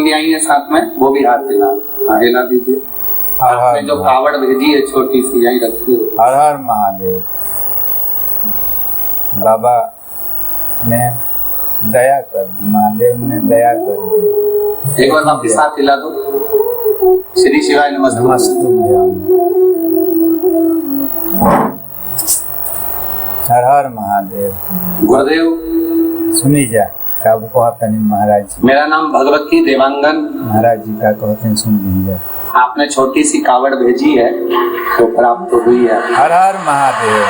भगिनी आई है साथ में, वो भी हाथ हिला, हाँ हिला दीजिए। आपने जो कावड़ भेजी है छोटी सी, यहीं रखी है। हर हर महादेव। बाबा ने दया कर दी, महादेव ने दया कर दी। एक बार वापिस हाथ हिला दो। श्री शिवाय नमस्तुभ्यम। हर हर महादेव। गुरुदेव सुनी जा का कहते महाराज जी। मेरा नाम भगवती देवांगन। महाराज जी का कहते सुन लीजिए। आपने छोटी सी कावड़ भेजी है तो प्राप्त तो हुई है। हर हर महादेव।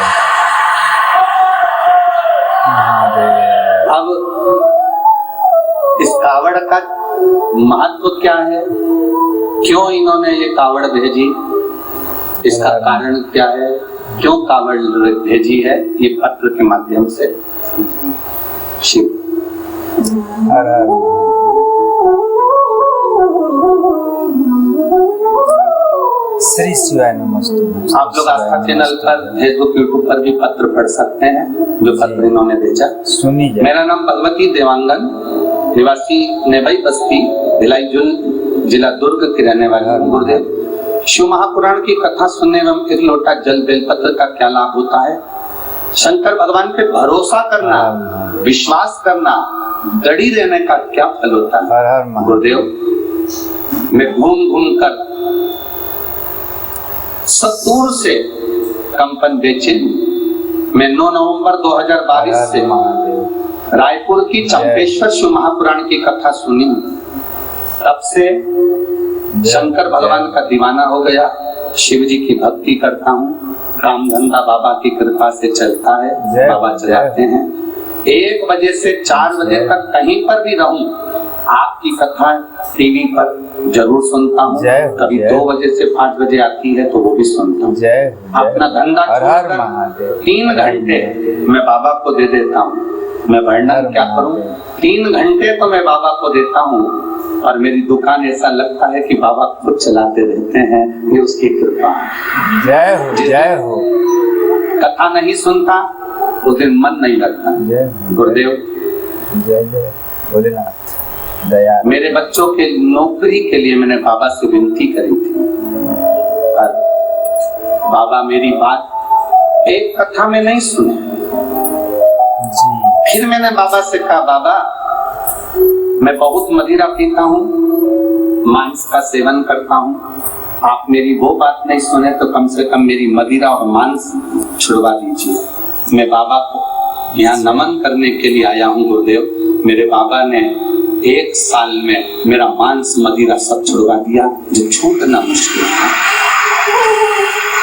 महादेव। अब इस कावड़ का महत्व क्या है, क्यों इन्होंने ये कावड़ भेजी, इसका कारण क्या है, क्यों कावड़ भेजी है, ये पत्र के माध्यम से शिव। हर हर श्री शिवाय नमस्ते। आप लोग आस्था चैनल पर, फेसबुक, यूट्यूब पर भी पत्र पढ़ सकते हैं जो पत्र इन्होंने भेजा। सुनी जाए। मेरा नाम भगवती देवांगन, निवासी नेबई बस्ती, भिलाई जिला दुर्ग के रहने वाले हूँ। गुरुदेव, शिव महापुराण की कथा सुनने में एक लोटा जल बेलपत्र का क्या लाभ होता है? शंकर भगवान पे भरोसा करना, विश्वास करना, दड़ी देने का क्या फल होता है? गुरुदेव, मैं घूम घूम कर सत्तूर से कंपन बेचे, मैं 9 नवंबर 2022 से रायपुर की चंपेश्वर शिव महापुराण की कथा सुनी। तब से शंकर भगवान का दीवाना हो गया, शिव जी की भक्ति करता हूँ, काम धंधा बाबा की कृपा से चलता है, बाबा चलाते हैं। 1 बजे से 4 बजे तक कहीं पर भी रहूं, आपकी कथा टीवी पर जरूर सुनता हूँ। कभी 2 बजे से 5 बजे आती है तो वो भी सुनता हूँ। अपना धंधा छोड़कर 3 घंटे मैं बाबा को दे देता हूँ। मैं वर्णन क्या करूँ, 3 घंटे तो मैं बाबा को देता हूँ और मेरी दुकान ऐसा लगता है कि बाबा खुद चलाते रहते हैं, ये उसकी कृपा। जय हो, जय हो। कथा नहीं सुनता उस दिन मन नहीं लगता। गुरुदेव, जय जय भोलेनाथ। दया। मेरे बच्चों के नौकरी के लिए मैंने बाबा से विनती करी थी, पर बाबा मेरी बात एक कथा में नहीं सुने। फिर मैंने बाबा से कहा, बाबा मैं बहुत मदिरा पीता हूँ, मांस का सेवन करता हूँ, आप मेरी वो बात नहीं सुने तो कम से कम मेरी मदिरा और मांस छुड़वा दीजिए। मैं बाबा को यहाँ नमन करने के लिए आया हूँ। गुरुदेव, मेरे बाबा ने 1 साल में मेरा मांस मदिरा सब छुड़वा दिया, जो छूटना मुश्किल था।